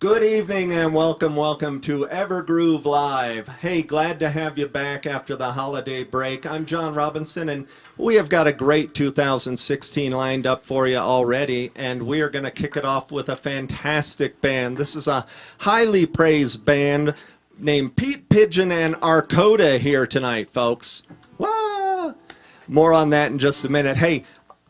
Good evening and welcome to Evergroove Live. Hey, glad to have you back after the holiday break. I'm John Robinson, and we have got a great 2016 lined up for you already, and we are going to kick it off with a fantastic band. This is a highly praised band named Pidgeon and Eyedea here tonight, folks. Wah! More on that in just a minute. Hey,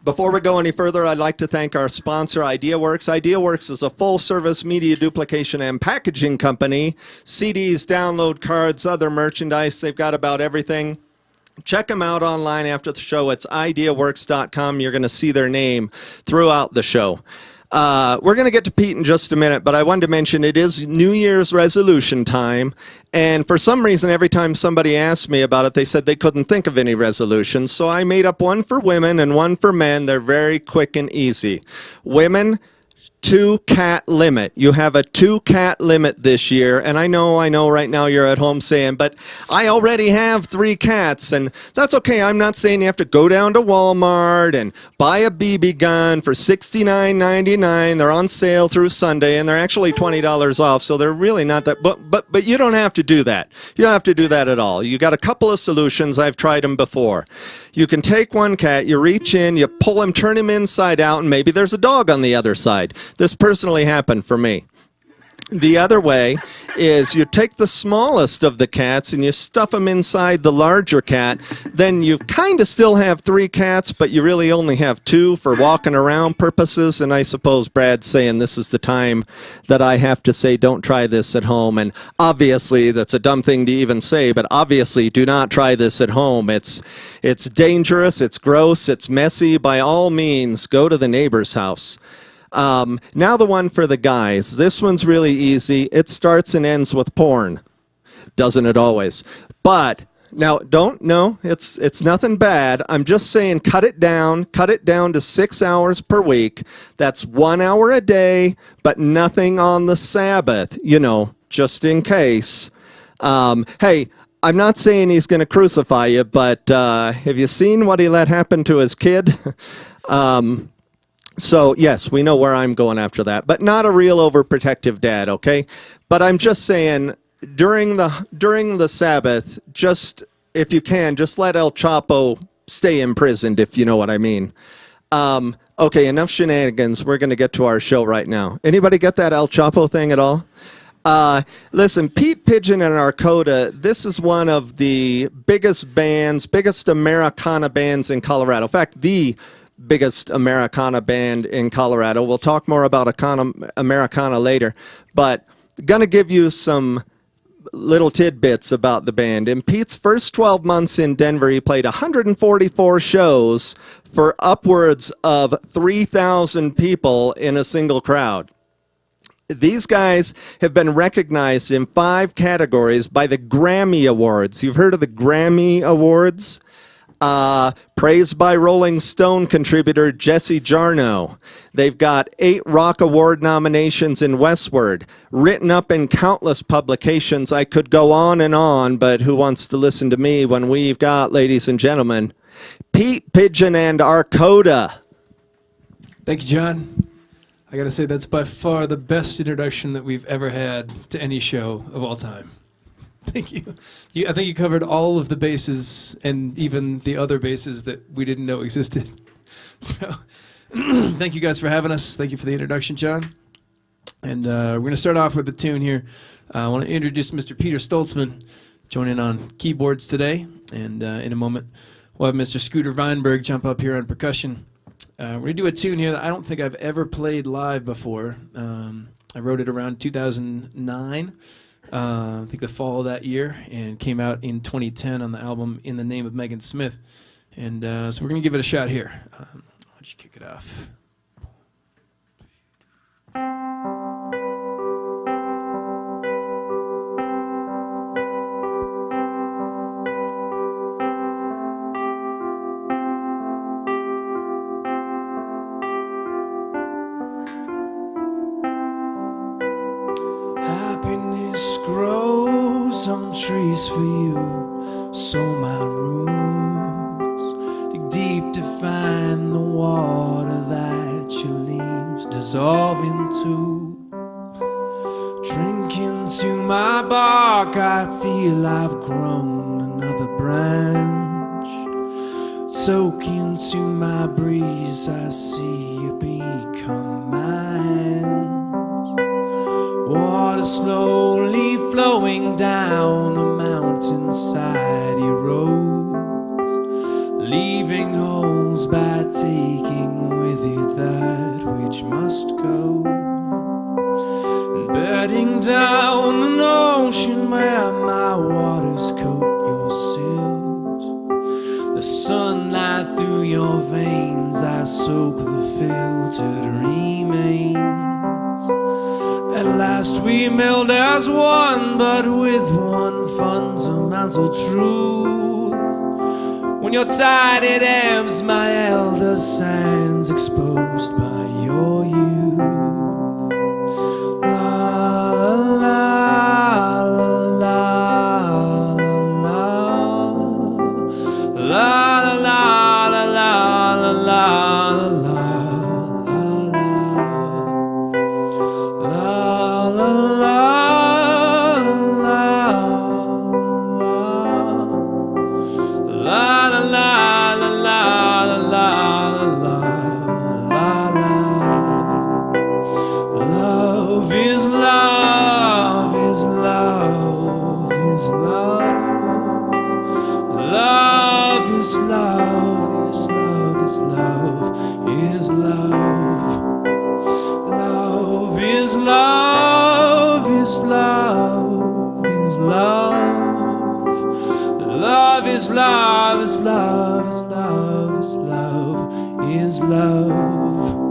before we go any further, I'd like to thank our sponsor, Eyedea Worx. Eyedea Worx is a full-service media duplication and packaging company. CDs, download cards, other merchandise. They've got about everything. Check them out online after the show. It's eyedeaworx.com. You're going to see their name throughout the show. We're going to get to Pete in just a minute, but I wanted to mention it is New Year's resolution time, and for some reason, every time somebody asked me about it, they said they couldn't think of any resolutions, so I made up one for women and one for men. They're very quick and easy. Women, 2-cat limit. You have a 2-cat limit this year, and I know right now you're at home saying, but I already have 3 cats, and that's okay. I'm not saying you have to go down to Walmart and buy a BB gun for $69.99. They're on sale through Sunday, and they're actually $20 off, so they're really not that, but you don't have to do that. You don't have to do that at all. You got a couple of solutions. I've tried them before. You can take one cat, you reach in, you pull him, turn him inside out, and maybe there's a dog on the other side. This personally happened for me. The other way is you take the smallest of the cats and you stuff them inside the larger cat. Then you kind of still have 3 cats, but you really only have 2 for walking around purposes. And I suppose Brad's saying this is the time that I have to say don't try this at home. And obviously that's a dumb thing to even say, but obviously do not try this at home. It's dangerous, it's gross, it's messy. By all means, go to the neighbor's house. Now the one for the guys. This one's really easy. It starts and ends with porn. Doesn't it always? But now it's nothing bad. I'm just saying cut it down to 6 hours per week. That's 1 hour a day, but nothing on the Sabbath, just in case. Hey, I'm not saying he's going to crucify you, but have you seen what he let happen to his kid? So, yes, we know where I'm going after that, but not a real overprotective dad, okay? But I'm just saying, during the Sabbath, just, if you can, just let El Chapo stay imprisoned, if you know what I mean. Okay, enough shenanigans. We're going to get to our show right now. Anybody get that El Chapo thing at all? Listen, Pidgeon and Eyedea, this is one of the biggest Americana bands in Colorado. In fact, the biggest Americana band in Colorado. We'll talk more about Americana later, but gonna give you some little tidbits about the band. In Pete's first 12 months in Denver, he played 144 shows for upwards of 3,000 people in a single crowd. These guys have been recognized in 5 categories by the Grammy Awards. You've heard of the Grammy Awards? Praised by Rolling Stone contributor Jesse Jarnow. They've got 8 Rock Award nominations in Westward, written up in countless publications. I could go on, but who wants to listen to me when we've got, ladies and gentlemen, Pete, Pidgeon, and Eyedea. Thank you, John. I gotta say, that's by far the best introduction that we've ever had to any show of all time. Thank you. I think you covered all of the bases and even the other bases that we didn't know existed. So thank you guys for having us. Thank you for the introduction, John. And we're going to start off with a tune here. I want to introduce Mr. Peter Stoltzman, joining on keyboards today. And in a moment, we'll have Mr. Scooter Weinberg jump up here on percussion. We're going to do a tune here that I don't think I've ever played live before. I wrote it around 2009. I think the fall of that year, and came out in 2010 on the album In the Name of Megan Smith. And so we're going to give it a shot here. Why don't you kick it off? Happiness grows on trees for you, so my roots dig deep to find the water that your leaves dissolve into. into my bark, I feel I've grown another branch. Soak into my breeze, I see you become my hands. Water slowly flowing down a mountainside erodes, leaving holes by taking with you that which must go. And bedding down an ocean where my waters coat your silt. The sunlight through your veins, I soak the filtered remains. At last we meld as one, but with one fundamental truth. When you're tired it ebbs, my elder sands exposed by your youth. La la la la la la la la la la la. Love is love, is love, is love, is love, is love. Love is love, is love, is love. Love is love, is love, is love, is love, is love.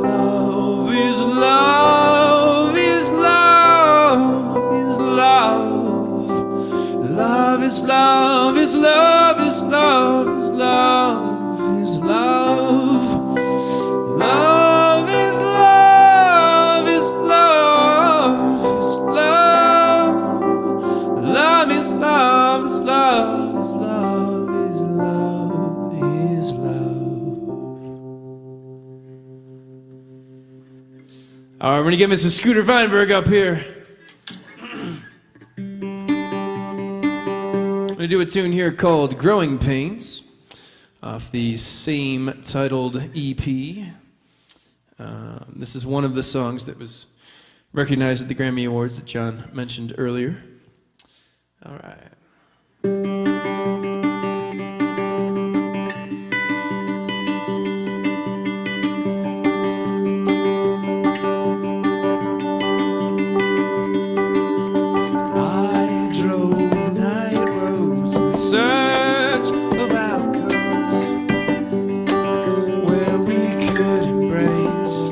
Love is love, is love, is love. Love is love, is love, is love, is love, is love. All right, we're gonna get Mr. Scooter Feinberg up here. I'm gonna do a tune here called Growing Pains off the same titled EP. This is one of the songs that was recognized at the Grammy Awards that John mentioned earlier. All right. I drove night roads in search of outcomes where we could embrace.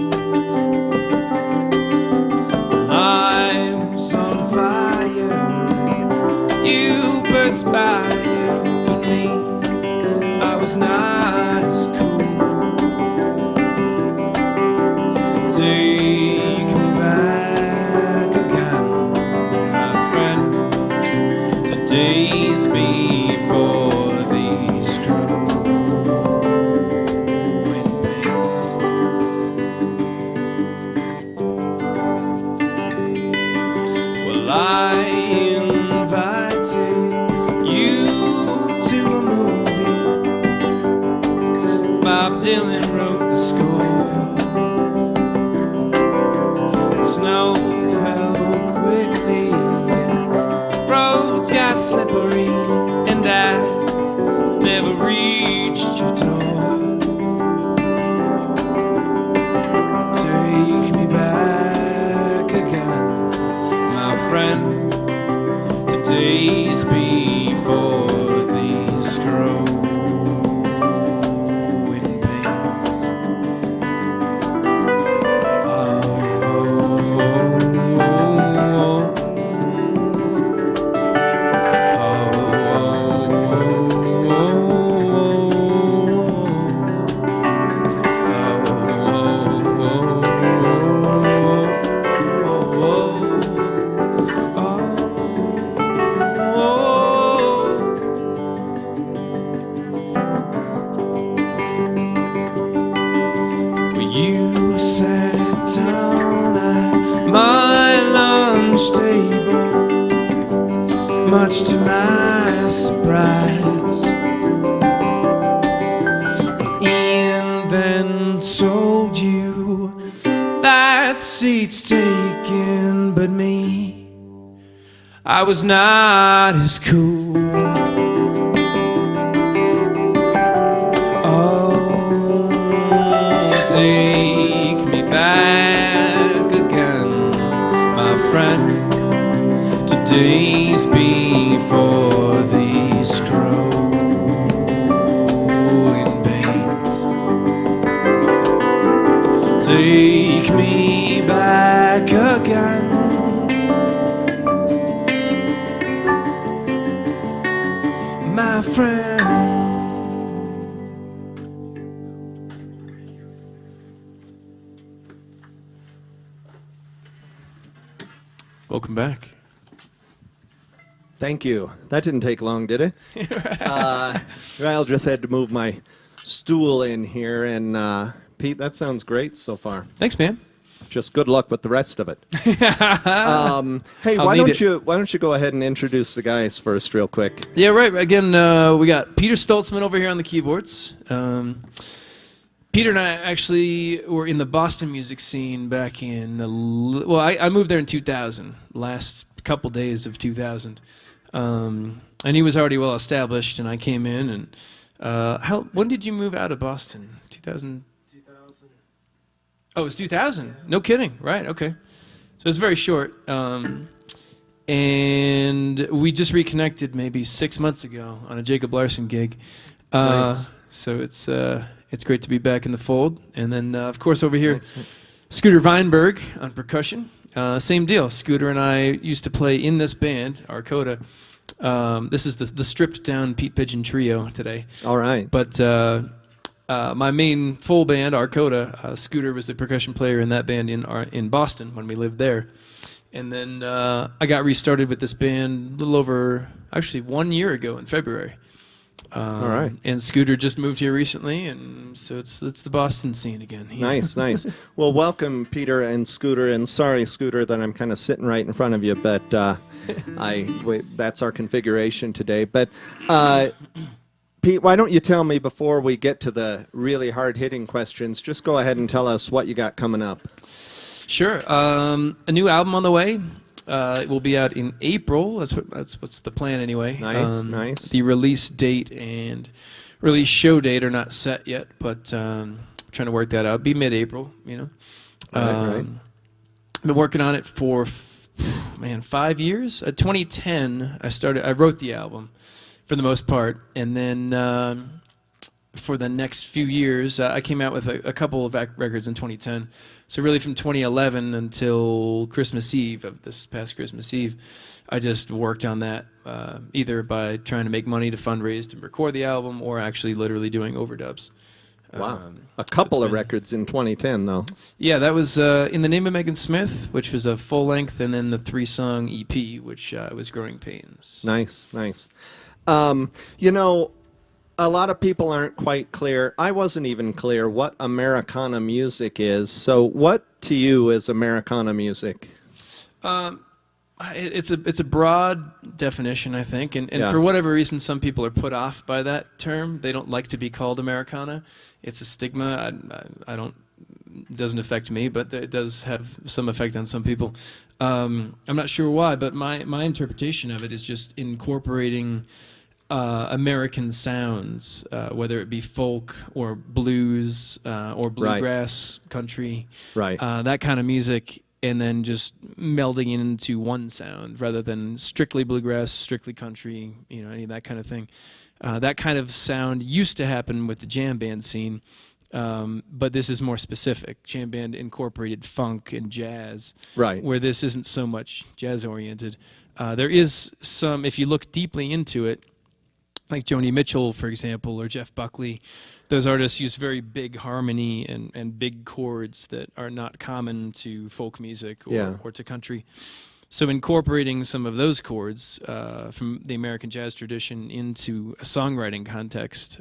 I was on fire, you burst by me. I was not as cool. Take me back again, my friend, to days before these growing pains. Well, I invited you to a movie. Bob Dylan wrote the score. Snow fell quickly, roads got slippery, and I never reached your door. Take me back again, my friend, the days before these growing pains. You sat down at my lunch lunch table, much to my surprise. Ian then told you that seat's taken, but me, I was not as cool. Oh, take me back again, my friend, to days before these growing pains. Take me back again, my friend. Welcome back. Thank you. That didn't take long, did it? Well, just had to move my stool in here, and Pete, that sounds great so far. Thanks, man. Just good luck with the rest of it. Hey, I'll why need don't you go ahead and introduce the guys first, real quick? Yeah, right. Again, we got Peter Stoltzman over here on the keyboards. Peter and I actually were in the Boston music scene back in I moved there in 2000, last couple days of 2000, and he was already well established, and I came in. And when did you move out of Boston? 2000. Oh, it was 2000. No kidding. Right. Okay. So it's very short. And we just reconnected maybe 6 months ago on a Jacob Larson gig. Nice. So it's great to be back in the fold. And then of course over here, nice. Scooter Weinberg on percussion. Same deal. Scooter and I used to play in this band, Arcoda. This is the stripped down Pete Pidgeon trio today. All right. But my main full band, Arcoda, Scooter was the percussion player in that band in Boston when we lived there. And then I got restarted with this band a little over, actually 1 year ago in February. All right. And Scooter just moved here recently, and so it's the Boston scene again. Yeah. Nice, nice. Well, welcome, Peter and Scooter. And sorry, Scooter, that I'm kind of sitting right in front of you, but that's our configuration today. But Pete, why don't you tell me before we get to the really hard-hitting questions, just go ahead and tell us what you got coming up. Sure. A new album on the way. It will be out in April. That's what's the plan anyway. Nice, nice. The release date and release show date are not set yet, but trying to work that out. It'll be mid-April, you know. Right. I've been working on it for 5 years. 2010, I wrote the album for the most part, and then for the next few years, I came out with a couple of records in 2010. So really from 2011 until Christmas Eve of this past Christmas Eve, I just worked on that either by trying to make money to fundraise to record the album or actually literally doing overdubs. Wow. A couple of records in 2010, though. Yeah, that was In the Name of Megan Smith, which was a full-length, and then the 3-song EP, which was Growing Pains. Nice, nice. You know, a lot of people aren't quite clear. I wasn't even clear what Americana music is. So what to you is Americana music? It's a broad definition, I think, and Yeah. for whatever reason, some people are put off by that term. They don't like to be called Americana. It's a stigma. It doesn't affect me, but it does have some effect on some people. I'm not sure why, but my interpretation of it is just incorporating American sounds, whether it be folk or blues or bluegrass, country, that kind of music, and then just melding it into one sound rather than strictly bluegrass, strictly country, any of that kind of thing. That kind of sound used to happen with the jam band scene, but this is more specific. Jam band incorporated funk and jazz, where this isn't so much jazz-oriented. There is some, if you look deeply into it, like Joni Mitchell, for example, or Jeff Buckley, those artists use very big harmony and big chords that are not common to folk music or to country. So incorporating some of those chords from the American jazz tradition into a songwriting context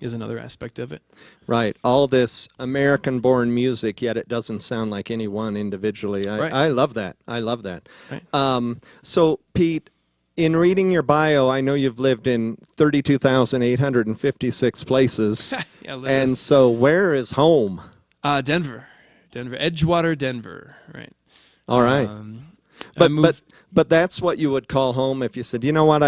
is another aspect of it. Right. All this American-born music, yet it doesn't sound like any one individually. Right. I love that. I love that. Right. So, Pete, in reading your bio, I know you've lived in 32,856 places. Yeah, and so where is home? Denver, Edgewater, Denver. Right. All right. But that's what you would call home if you said, you know what,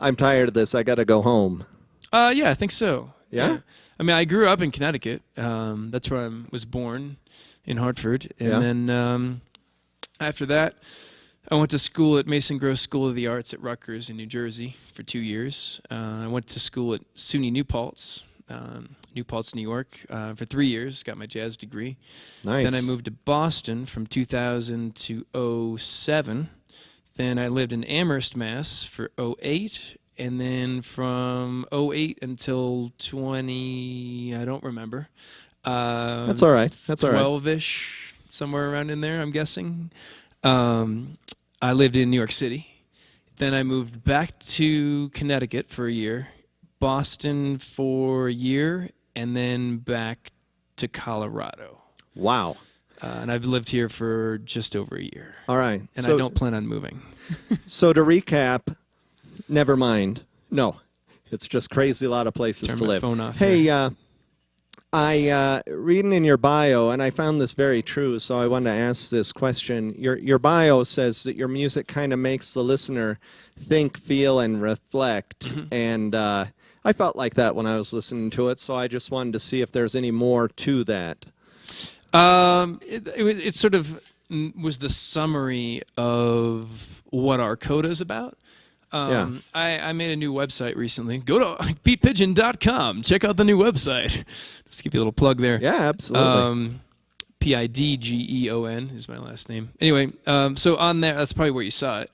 I'm tired of this. I got to go home. Yeah, I think so. Yeah? I mean, I grew up in Connecticut. That's where I was born, in Hartford. And then after that, I went to school at Mason Gross School of the Arts at Rutgers in New Jersey for 2 years. I went to school at SUNY New Paltz, New York, for 3 years, got my jazz degree. Nice. Then I moved to Boston from 2000 to 2007. Then I lived in Amherst, Mass. for 2008. And then from 2008 until 20, I don't remember. That's all right. That's all right. 12-ish, somewhere around in there, I'm guessing. I lived in New York City. Then I moved back to Connecticut for a year, Boston for a year, and then back to Colorado. Wow. And I've lived here for just over a year. All right. And I don't plan on moving. So to recap, never mind. No, it's just crazy a lot of places Turn to my live. phone off Hey, here. I reading in your bio, and I found this very true, so I wanted to ask this question. Your bio says that your music kind of makes the listener think, feel, and reflect, Mm-hmm. and I felt like that when I was listening to it, so I just wanted to see if there's any more to that. It sort of was the summary of what our coda is about. I made a new website recently. Go to PetePidgeon.com. Check out the new website. Just give you a little plug there. Yeah, absolutely. Pidgeon is my last name. Anyway, so on there, that's probably where you saw it.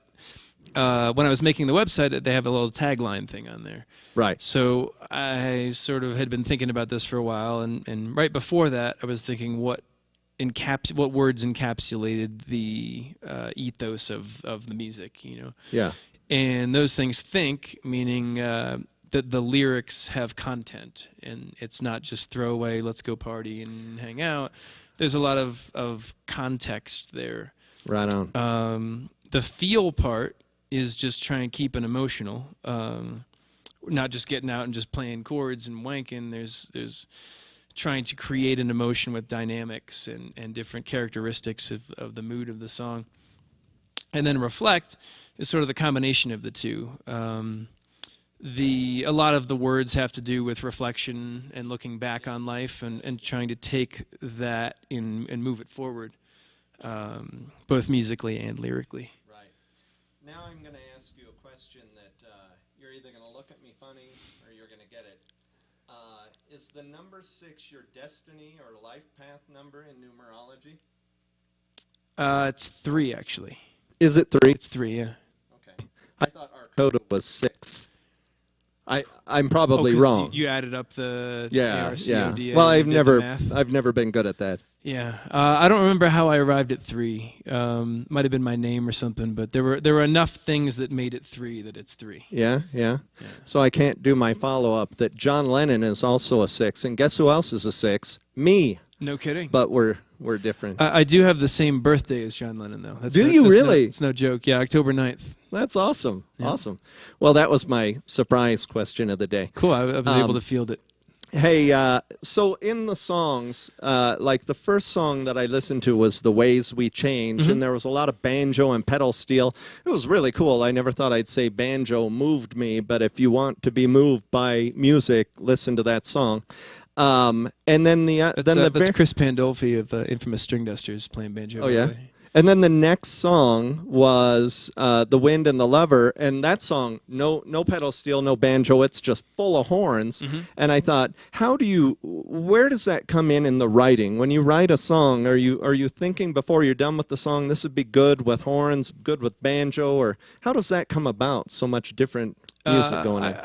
When I was making the website, they have a little tagline thing on there. Right. So I sort of had been thinking about this for a while, and right before that, I was thinking what words encapsulated the ethos of the music, you know. Yeah. And those things meaning that the lyrics have content, and it's not just throwaway, let's go party and hang out. There's a lot of context there. Right on. The feel part is just trying to keep it emotional, not just getting out and just playing chords and wanking. There's trying to create an emotion with dynamics and different characteristics of the mood of the song. And then reflect is sort of the combination of the two. A lot of the words have to do with reflection and looking back on life and trying to take that and move it forward, both musically and lyrically. Right. Now I'm going to ask you a question that you're either going to look at me funny or you're going to get it. Is the number 6 your destiny or life path number in numerology? It's 3, actually. Is it 3? It's 3, yeah. Okay. I thought our coda was 6. I'm probably wrong. You added up the Yeah. ARCODA. Well, you did the math. I've never been good at that. Yeah, I don't remember how I arrived at 3. Might have been my name or something, but there were enough things that made it 3 that it's 3. Yeah. So I can't do my follow-up that John Lennon is also a 6, and guess who else is a 6? Me. No kidding. But we're different. I do have the same birthday as John Lennon, though. Do you really? It's no joke. Yeah, October 9th. That's awesome. Yeah. Awesome. Well, that was my surprise question of the day. Cool. I was able to field it. Hey, so in the songs, like the first song that I listened to was The Ways We Change, and there was a lot of banjo and pedal steel. It was really cool. I never thought I'd say banjo moved me, but if you want to be moved by music, listen to that song. And then That's Chris Pandolfi of Infamous String Dusters playing banjo. Oh, yeah? And then the next song was The Wind and the Lover, and that song, no pedal steel, no banjo, it's just full of horns. And I thought, where does that come in the writing? When you write a song, are you thinking before you're done with the song, this would be good with horns, good with banjo, or how does that come about, so much different music going on?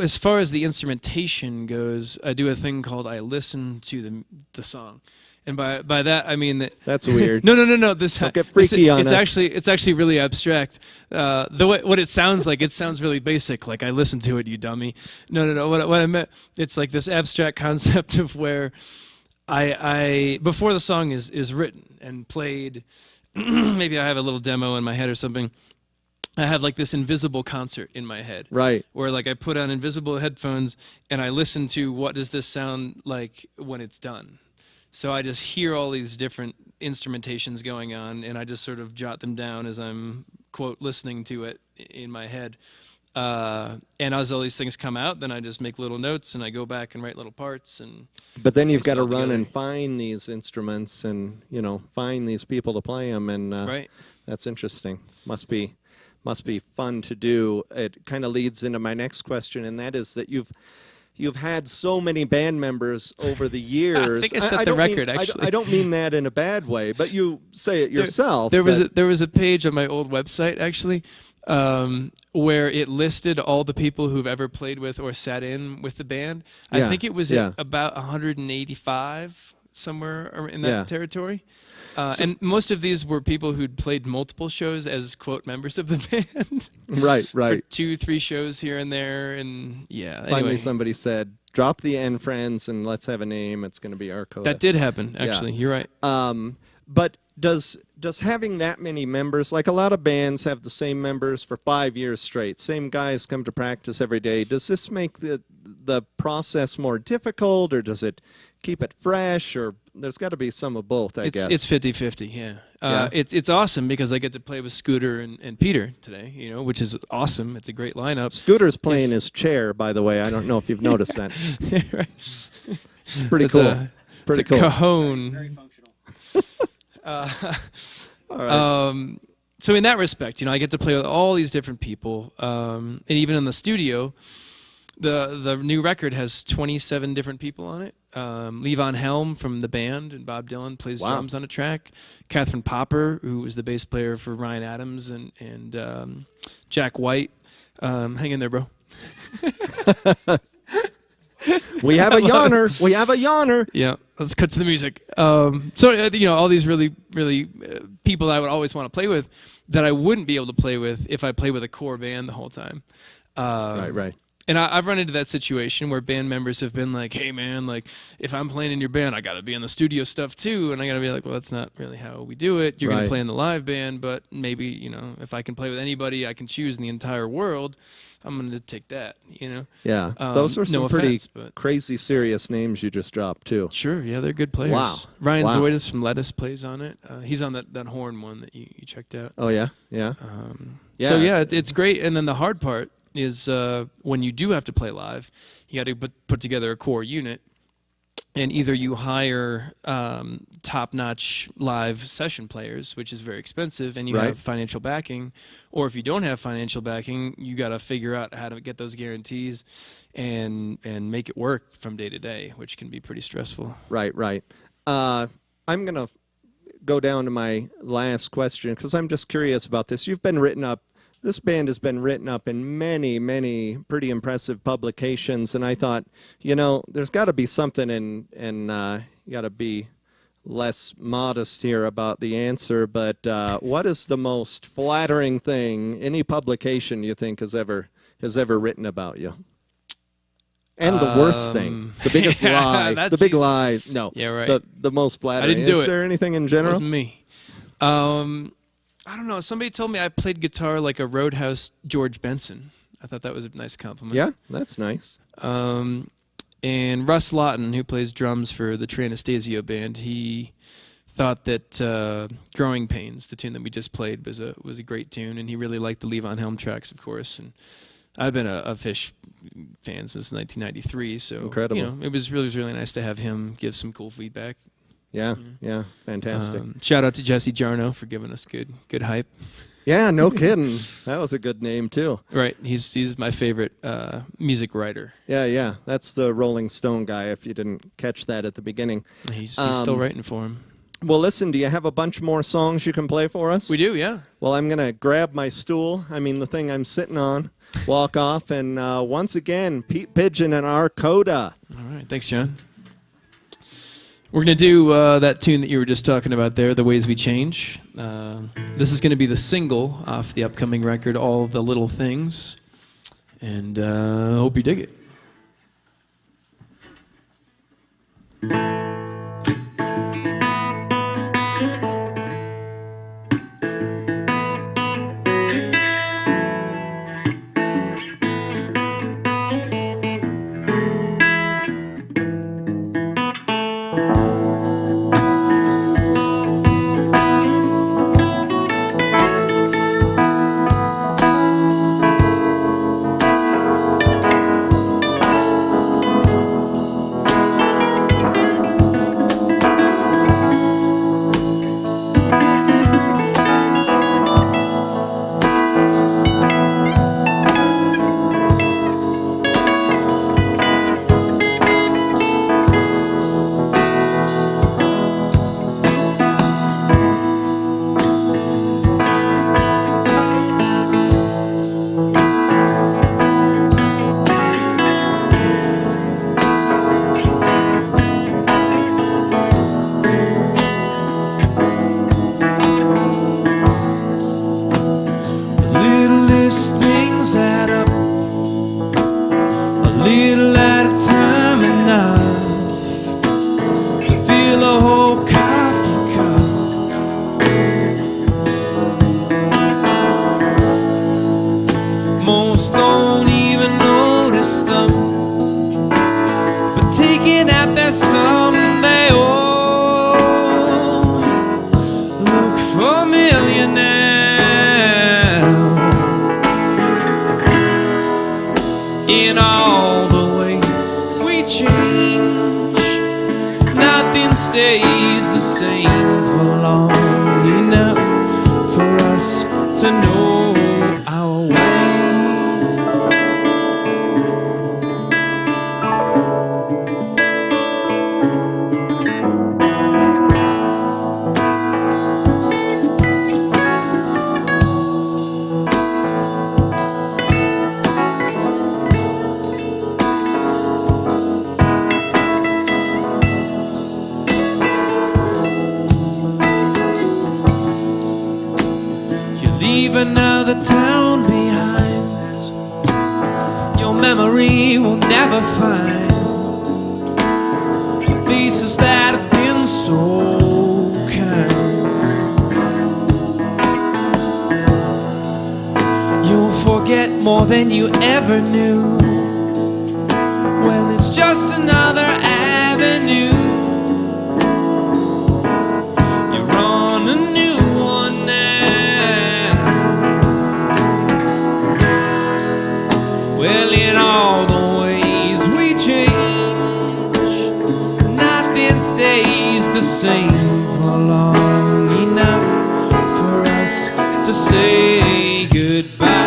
As far as the instrumentation goes, I do a thing called I listen to the song. And by that I mean that. That's weird. No. This Don't get freaky on it's us. It's actually really abstract. The way what it sounds like, it sounds really basic. Like I listened to it, you dummy. No. What I meant, it's like this abstract concept of where I before the song is written and played, maybe I have a little demo in my head or something. I have like this invisible concert in my head. Right. Where like I put on invisible headphones and I listen to what does this sound like when it's done. So I just hear all these different instrumentations going on and I just sort of jot them down as I'm, quote, listening to it in my head. And as all these things come out, then I just make little notes and I go back and write little parts. But then you've got to all run together. and find these instruments and, find these people to play them. And Right. that's interesting. Must be fun to do. It kind of leads into my next question, and that is that you've had so many band members over the years. I think I set the don't record, mean, actually. I don't mean that in a bad way, but you say it yourself. There was a page on my old website, actually, where it listed all the people who've ever played with or sat in with the band. Yeah, I think it was yeah. at about 185, somewhere in that Yeah. territory. And most of these were people who'd played multiple shows as, quote, members of the band. Right. For 2-3 shows here and there, and yeah. Finally, Anyway, somebody said, drop the N friends and let's have a name. It's going to be Arcoda. that did happen, actually. You're right. But does having that many members, like a lot of bands have the same members for 5 years straight, same guys come to practice every day, does this make the process more difficult, or does it keep it fresh, or there's got to be some of both, I guess? It's 50-50, yeah. Yeah. It's awesome because I get to play with Scooter and Peter today, which is awesome. It's a great lineup. Scooter's playing his chair, by the way. I don't know if you've noticed that. Right. It's pretty It's cool. Pretty it's cool. a cajon. Very functional. All right. So in that respect, I get to play with all these different people, and even in the studio, the new record has 27 different people on it. Levon Helm from the band and Bob Dylan plays Wow. drums on a track. Catherine Popper, who was the bass player for Ryan Adams, and Jack White. Hang in there, bro. We have a yawner. We have a yawner. Yeah, let's cut to the music. All these really people that I would always want to play with that I wouldn't be able to play with if I played with a core band the whole time. Right. And I've run into that situation where band members have been like, hey, man, like, if I'm playing in your band, I got to be in the studio stuff, too. And I got to be like, well, that's not really how we do it. You're going Right. to play in the live band, but maybe, if I can play with anybody I can choose in the entire world, I'm going to take that, Yeah. Those are some no pretty offense, but- crazy serious names you just dropped, too. Sure, yeah, they're good players. Wow. Ryan Wow. Zoidis from Lettuce plays on it. He's on that horn one that you checked out. Oh, yeah? Yeah. Yeah. So, yeah, it's great. And then the hard part is when you do have to play live, you got to put together a core unit, and either you hire top-notch live session players, which is very expensive, and you Right. have financial backing, or if you don't have financial backing, you got to figure out how to get those guarantees and make it work from day to day, which can be pretty stressful. Right. I'm going to go down to my last question because I'm just curious about this. You've been written up. This band has been written up in many, many pretty impressive publications, and I thought, there's got to be something, and you got to be less modest here about the answer, but what is the most flattering thing any publication you think has ever written about you? And the worst thing, the biggest lie, that's the big easy. lie. No, Yeah, right. The most flattering. didn't do Is it. there anything in It general? wasn't me. I don't know. Somebody told me I played guitar like a Roadhouse George Benson. I thought that was a nice compliment. Yeah, that's nice. And Russ Lawton, who plays drums for the Trey Anastasio band, he thought that "Growing Pains," the tune that we just played, was a great tune, and he really liked the Levon Helm tracks, of course. And I've been a Fish fan since 1993, so Incredible. it was really nice to have him give some cool feedback. Yeah, fantastic. Shout out to Jesse Jarno for giving us good hype. Yeah, no kidding. That was a good name too. Right, he's my favorite music writer. Yeah. That's the Rolling Stone guy. If you didn't catch that at the beginning. He's still writing for him. Well, listen. Do you have a bunch more songs you can play for us? We do, yeah. Well, I'm gonna grab my stool. I mean, the thing I'm sitting on. Walk off, and once again, Pete Pidgeon and Arcoda. All right, thanks, John. We're going to do that tune that you were just talking about there, The Ways We Change. This is going to be the single off the upcoming record, All the Little Things. And I hope you dig it. In all the ways we change, nothing stays the same for long enough for us to know our way. Leave another town behind. Your memory will never find the faces that have been so kind. You'll forget more than you ever knew when it's just another avenue. You're on a new one now. Well, in all the ways we change, nothing stays the same for long enough for us to say goodbye.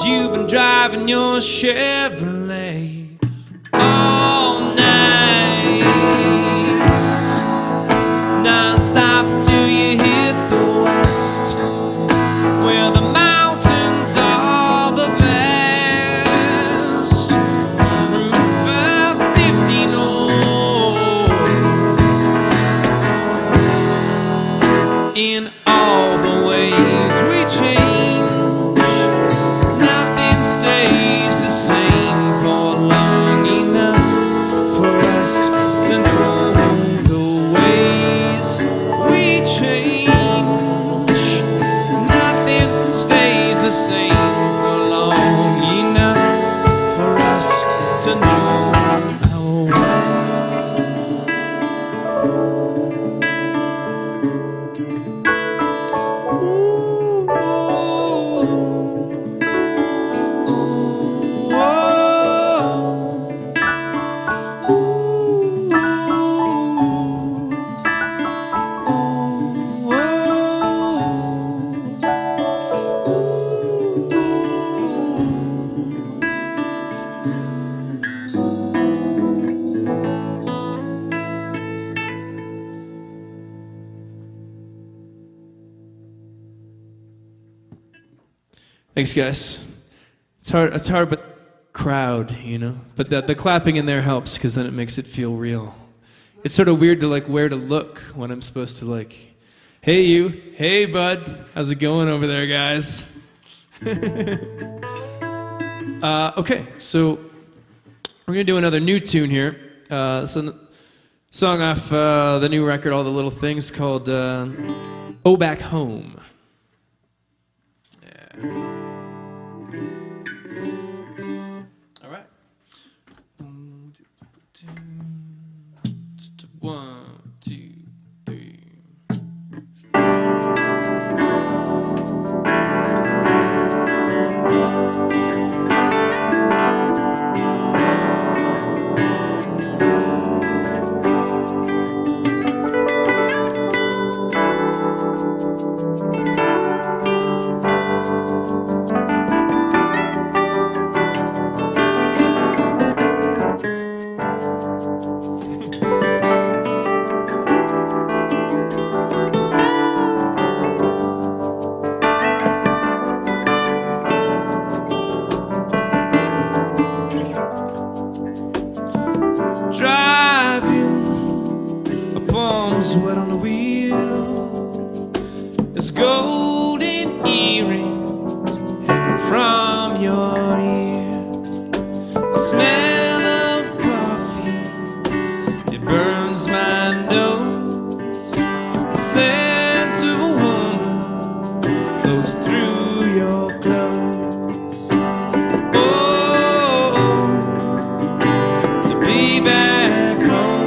you've been driving your Chevrolet all night, non-stop till you hit the west, where the mountains are the best. Route 550 north, in all the ways we change, nothing stays the same for long enough for us to know the ways we change. Nothing stays the same for long enough for us to know our way. Thanks, guys. It's hard, but crowd, you know. But the clapping in there helps because then it makes it feel real. It's sort of weird to like where to look when I'm supposed to like, hey you, hey bud, how's it going over there, guys? Okay, so we're gonna do another new tune here. So song off the new record, All the Little Things, called "Oh Back Home." Yeah. All right. 1, 2, 3. Sweat on the wheel, there's golden earrings hanging from your ears. The smell of coffee, it burns my nose. The scent of a woman flows through your clothes. Oh, to be back home.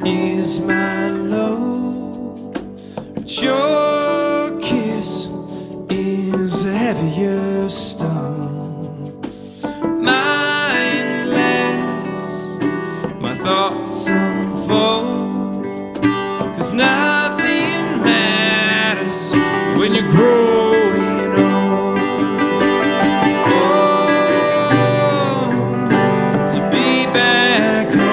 Is my load, but your kiss is a heavier stone. Mindless, my thoughts unfold, 'cause nothing matters when you're growing old. Oh, to be back home.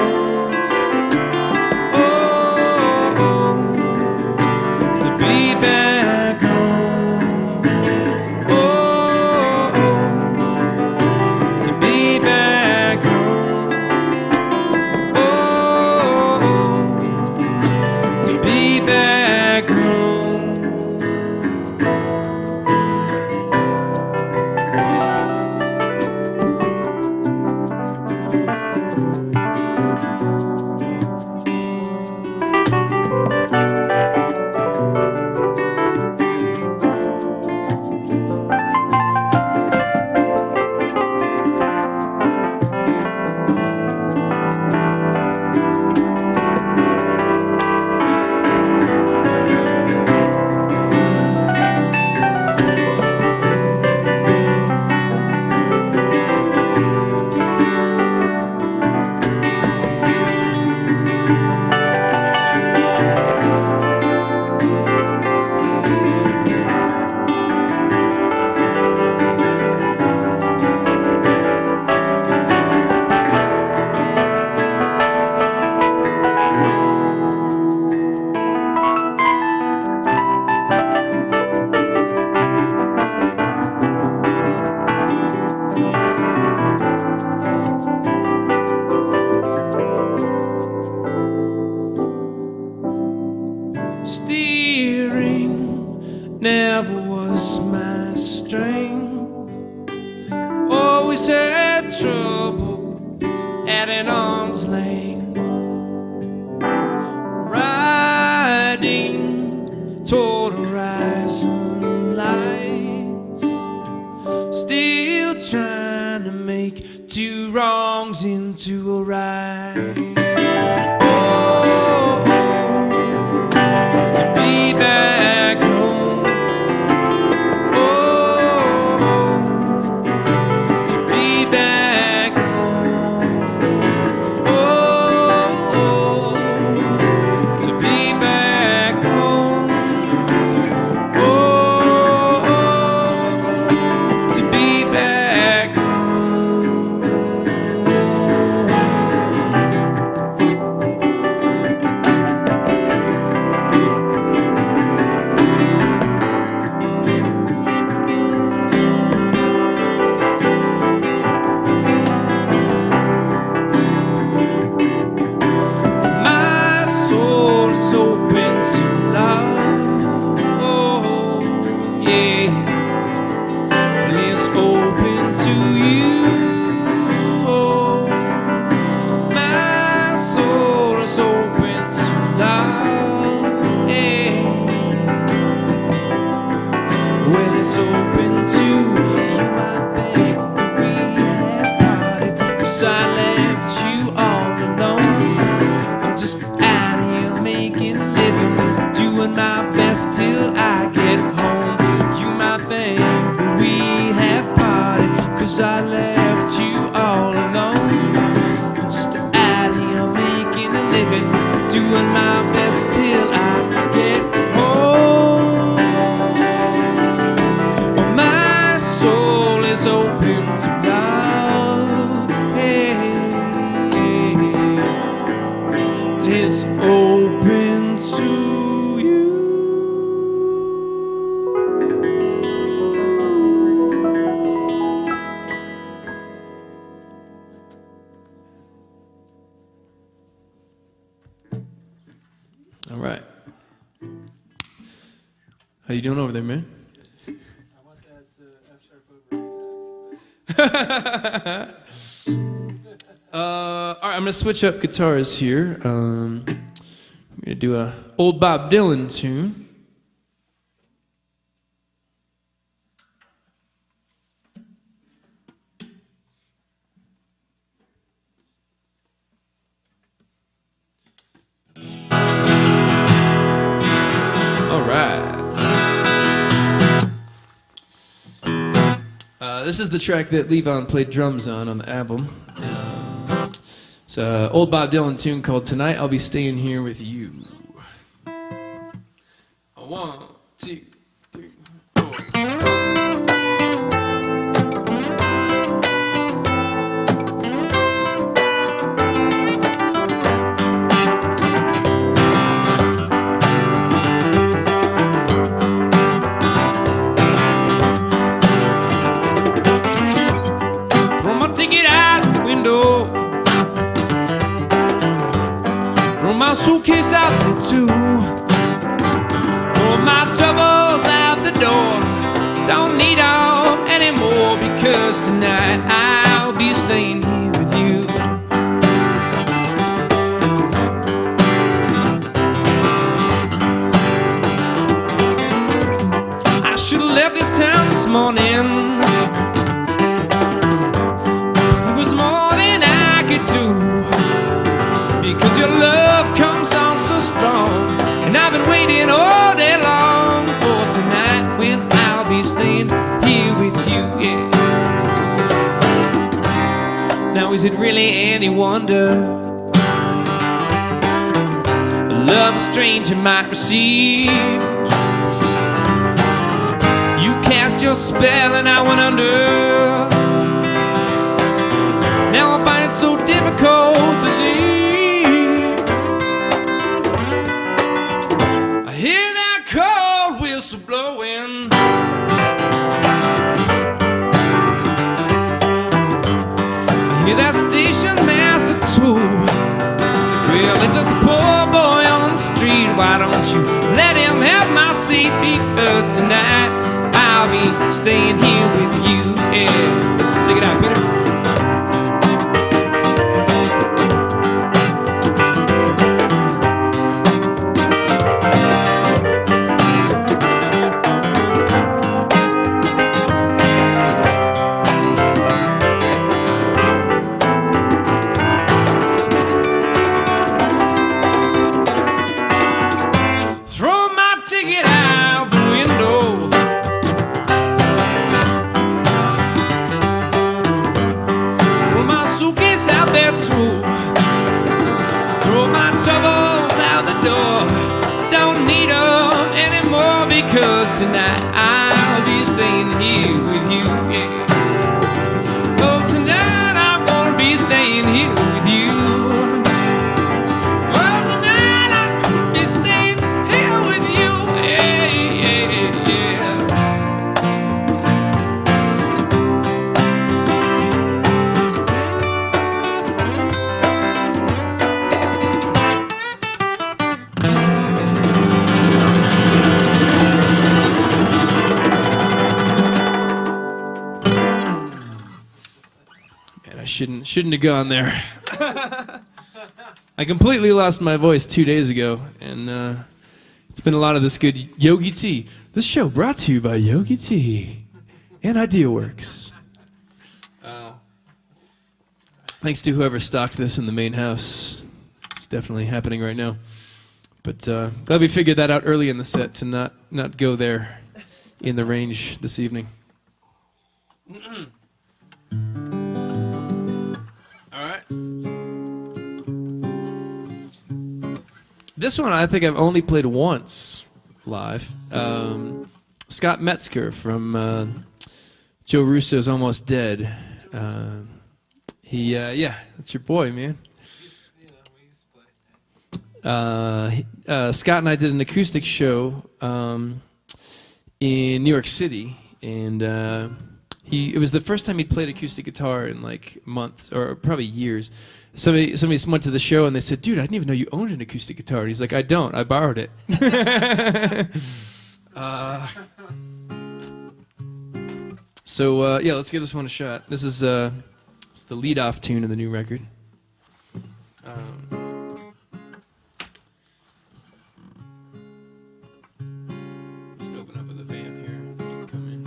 arm's length, riding toward horizon lights, still trying to make two wrongs into a right. Oh, to be back home. Oh, to be back home. Oh, to be back home. Oh, to be back home. My soul is open to love. Oh, yeah. It's open to you. Oh, my soul is open to love. Yeah. When it's open to you, I think we had parted, 'cause I left you all alone. I'm just out here making a living, doing my best till I get home. You might think that we have parted, 'cause I left you all alone. I'm just out here making a living, doing my best till I get home. My soul is open to love. Hey, it's open to you. All right. How you doing over there, man? All right, I'm gonna switch up guitars here. I'm gonna do a old Bob Dylan tune. All right. This is the track that Levon played drums on the album. It's an old Bob Dylan tune called "Tonight I'll Be Staying Here With You." 1, 2, 3, 4. Throw my ticket out the window, throw my suitcase out there too, throw my troubles out the door. Don't need them anymore, because tonight I'll be staying here with you. I should have left this town this morning. It was more than I could do, because your love comes on so strong, and I've been waiting all day long for tonight, when I'll be staying here with you, yeah. Now is it really any wonder a love a stranger might receive? You cast your spell and I went under. Now I find it so difficult to leave. I hear that cold whistle blowing. I hear that station master too. Well, if there's a poor boy on the street, why don't you let him have my seat? Because tonight I'll be staying here with you. Yeah, take it out, Peter. shouldn't have gone there. I completely lost my voice 2 days ago, and it's been a lot of this good Yogi Tea. This show brought to you by Yogi Tea and Eyedea Worx. Thanks to whoever stocked this in the main house. It's definitely happening right now. But glad we figured that out early in the set to not go there in the range this evening. All right. This one I think I've only played once live. Scott Metzger from Joe Russo's Almost Dead. Yeah, that's your boy, man. Scott and I did an acoustic show in New York City, and it was the first time he'd played acoustic guitar in like months or probably years. Somebody went to the show and they said, "Dude, I didn't even know you owned an acoustic guitar." And he's like, "I don't. I borrowed it." So yeah, let's give this one a shot. This is it's the lead-off tune of the new record. Just open up with a vamp here. You can come in.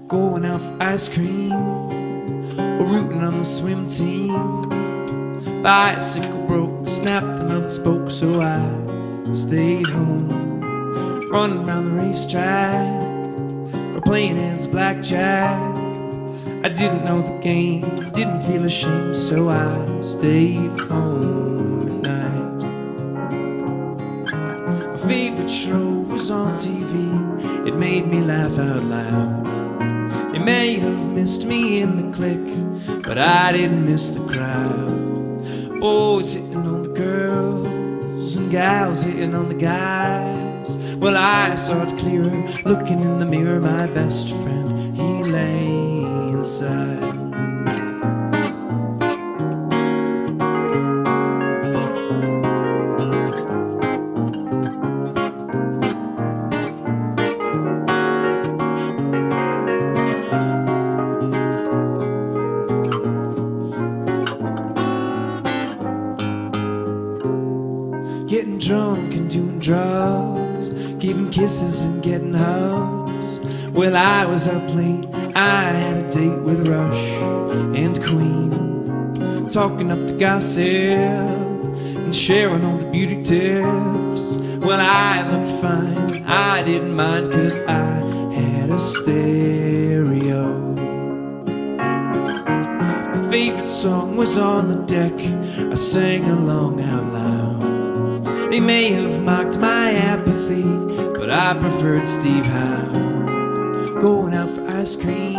Going out for ice cream or rooting on the swim team. Bicycle broke, snapped another spoke, so I stayed home. Running around the racetrack or playing hands of blackjack. I didn't know the game, didn't feel ashamed, so I stayed home at night. My favorite show was on TV, it made me laugh out loud. You may have missed me in the click, but I didn't miss the crowd. Boys hitting on the girls and gals hitting on the guys. Well, I saw it clearer looking in the mirror. My best friend, he lay inside. Getting drunk and doing drugs, giving kisses and getting hugs. Well, I was up late, I had a date with Rush and Queen, talking up the gossip and sharing all the beauty tips. Well, I looked fine, I didn't mind, 'cause I had a stereo. My favorite song was on the deck, I sang along out loud. They may have mocked my apathy, but I preferred Steve Howe. Going out for ice cream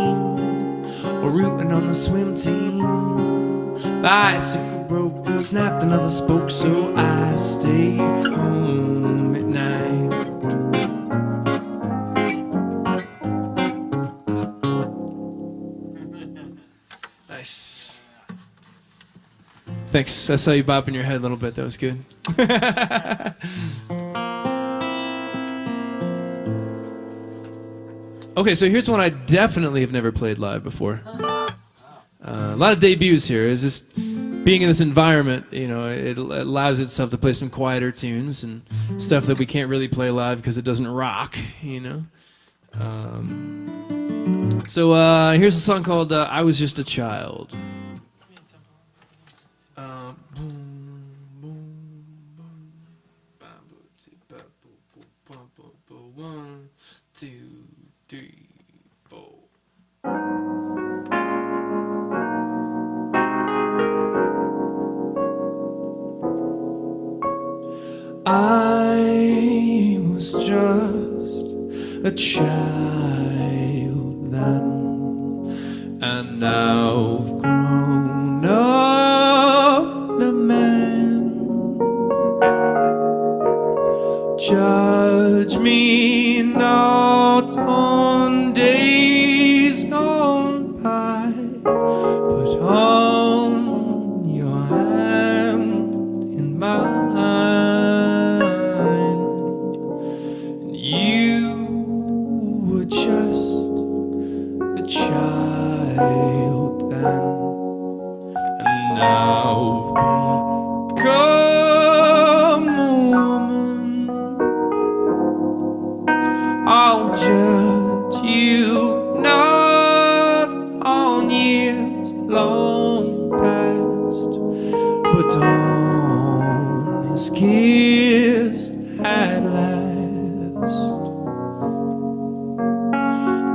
or rooting on the swim team. Bicycle broke, snapped another spoke, so I stayed home at night. Nice. Thanks. I saw you bopping your head a little bit. That was good. Okay, so here's one I definitely have never played live before. A lot of debuts here. It's just being in this environment, you know, it allows itself to play some quieter tunes and stuff that we can't really play live because it doesn't rock, you know. So here's a song called "I Was Just a Child." One, two, three, four. I was just a child then, and now I've grown up a man. Judge me not on days gone by, but on your hand in mine. I'll judge you not on years long past, but on this kiss at last.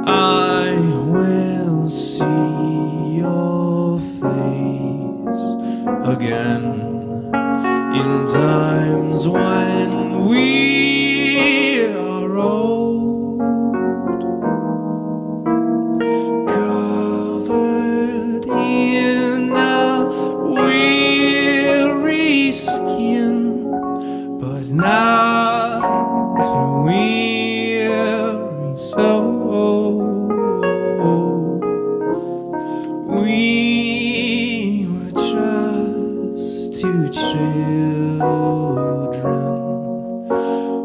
I will see your face again in times when we are old, covered in our weary skin, but not weary soul. We were just two children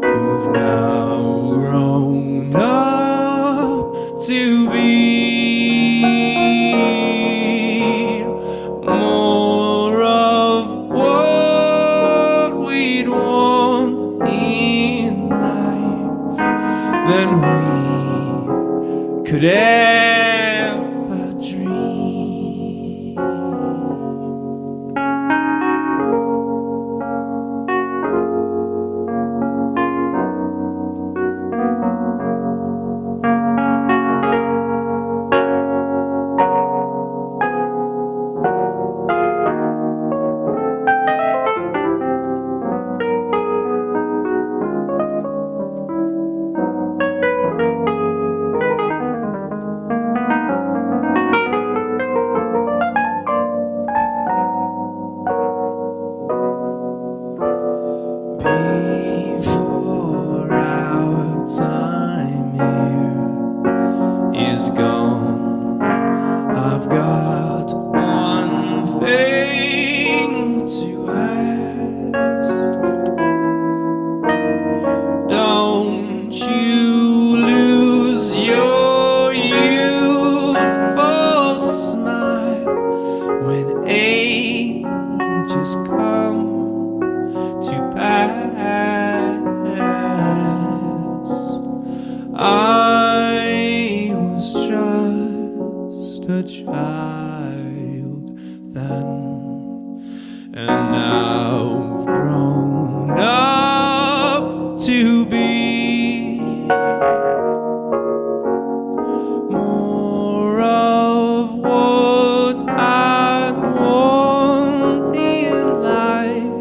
who've now grown up to be more of what we'd want in life than we could ever dream. Before our time here is gone, I've got one thing to ask. Don't you lose your youthful smile when ages come to pass. I was just a child then, and now I've grown up to be more of what I want in life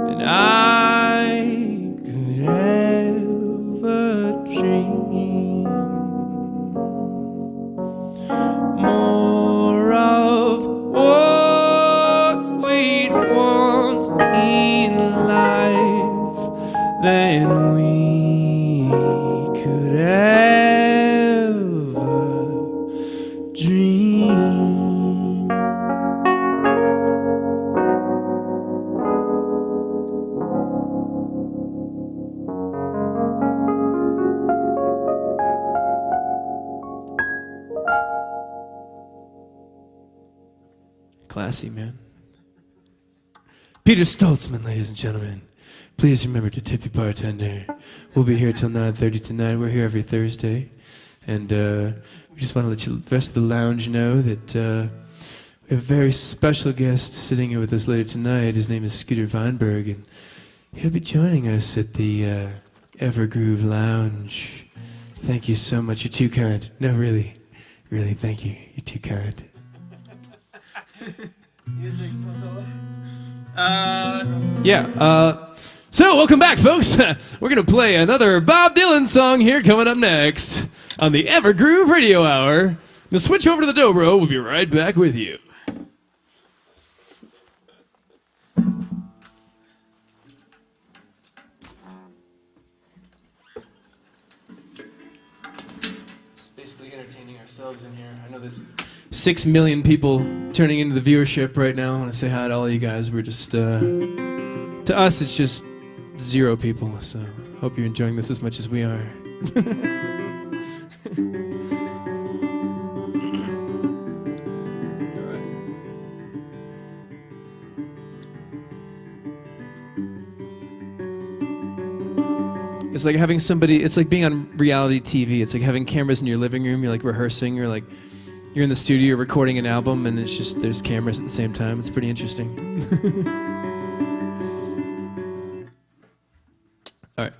than I could ever dream. More of what we'd want in life than we could ever dream. Classy, man. Peter Stoltzman, ladies and gentlemen. Please remember to tip your bartender. We'll be here till 9:30 tonight. We're here every Thursday. And we just want to let the rest of the lounge know that we have a very special guest sitting here with us later tonight. His name is Scooter Weinberg, and he'll be joining us at the Evergroove Lounge. Thank you so much. You're too kind. No, really, thank you. You're too kind. So welcome back, folks. We're gonna play another Bob Dylan song here coming up next on the Evergroove Radio Hour. Now switch over to the dobro. We'll be right back with you. Just basically entertaining ourselves in here. I know there's 6 million people turning into the viewership right now. I want to say hi to all you guys. We're just, to us, it's just 0 people. So hope you're enjoying this as much as we are. It's like having somebody. It's like being on reality TV. It's like having cameras in your living room. You're like rehearsing. You're like, you're in the studio recording an album, and it's just there's cameras at the same time. It's pretty interesting. All right.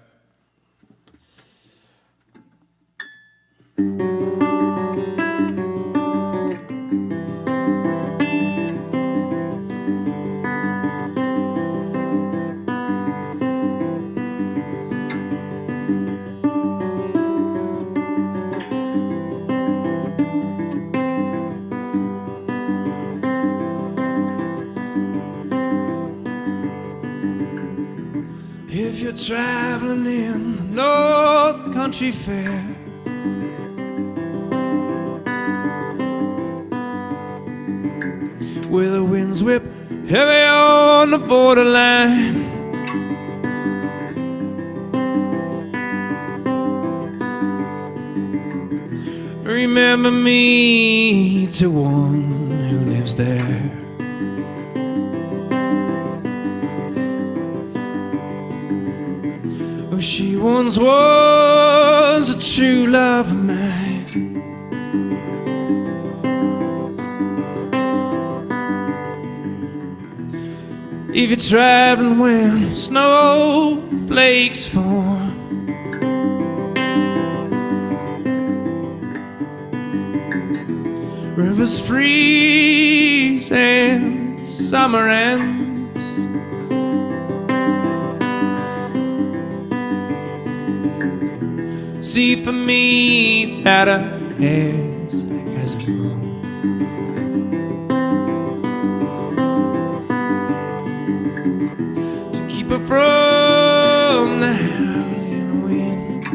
If you're traveling in the North Country Fair, where the winds whip heavy on the borderline, remember me to one who lives there. Oh, she once was a true love of mine. If you're traveling when snowflakes fall, rivers freeze and summer ends, see for me that a hair's hasn't grown. To keep her from the howling winds,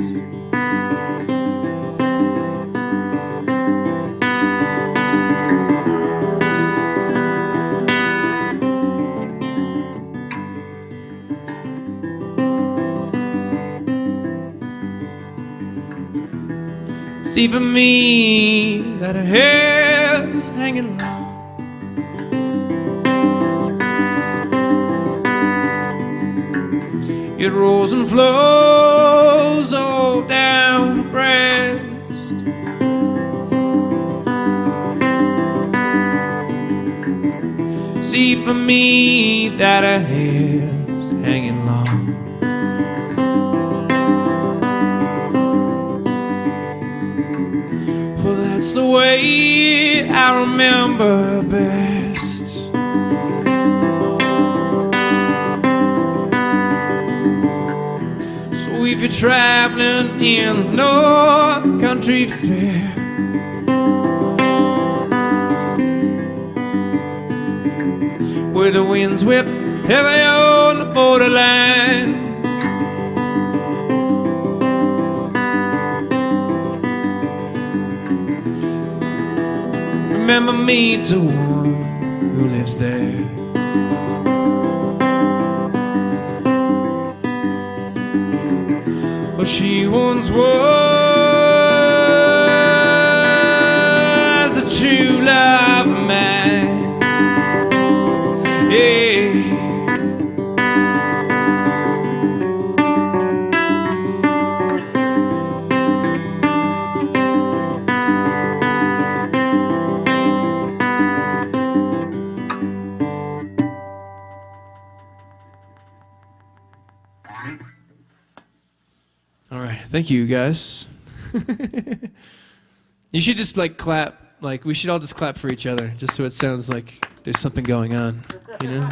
see for me that her hair's hanging low. It rolls and flows all down her breast. See for me that her hair's hanging long. For that's the way I remember best. So if you're traveling in the North Country Fair, where the winds whip heavy on the borderline, remember me to one who lives there. Oh, she once was a true love of mine. Yeah. All right, thank you guys. You should just like clap, like we should all just clap for each other, just so it sounds like there's something going on, you know?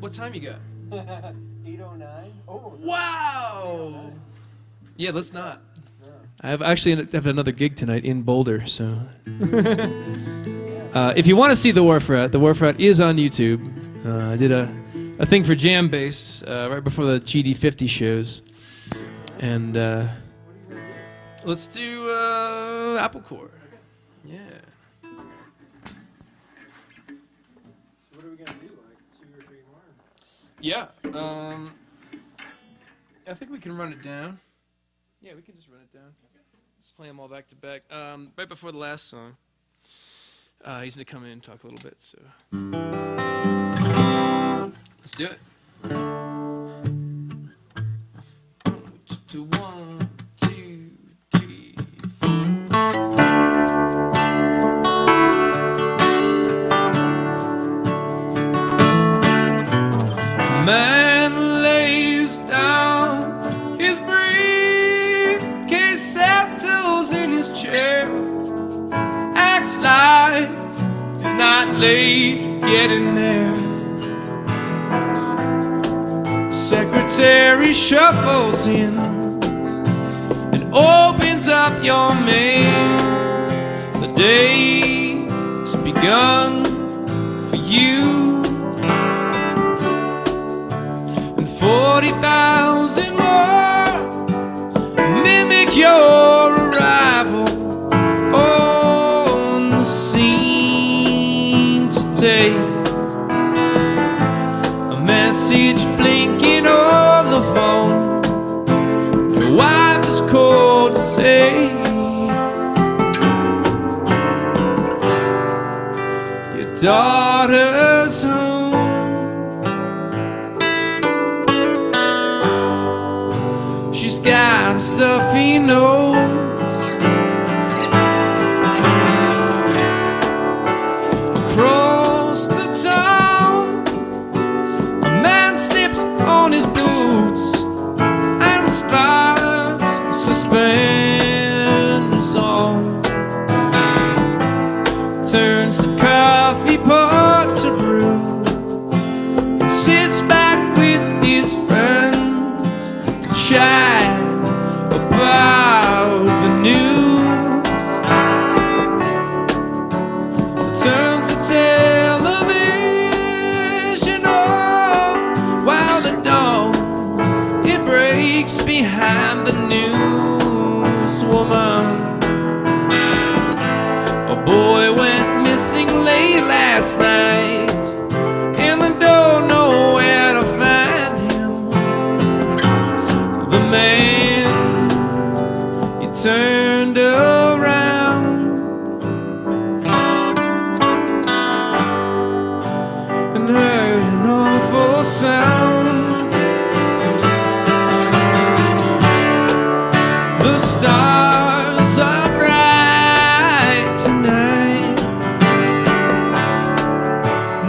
What time you got? 8:09. Oh. Wow! Yeah, let's not. I have another gig tonight in Boulder, so. If you want to see the Wharf Rat is on YouTube. I did a thing for Jam Bass right before the GD50 shows, and let's do Apple Core. Yeah. What are we gonna do? Like 2 or 3 more? Yeah. I think we can run it down. Yeah, we can just run it down. Just play them all back to back. Right before the last song. He's going to come in and talk a little bit. So. Let's do it. One, two, three, four. Man lays down his briefcase, settles in his chair, acts like he's not late getting there. Secretary shuffles in and opens up your mail. The day has begun for you. 40,000 more mimic your arrival on the scene today. A message blinking on the phone. Your wife is called to say your daughter's home. She's got a stuffy nose, across the town a man slips on his boots and starts suspenders on. Turns the coffee pot to brew and sits back with his friends to chat about the news. Turns the television on while the dawn it breaks behind the newswoman. A boy went missing late last night and they don't know where to find him. The man turned around and heard an awful sound. The stars are bright tonight.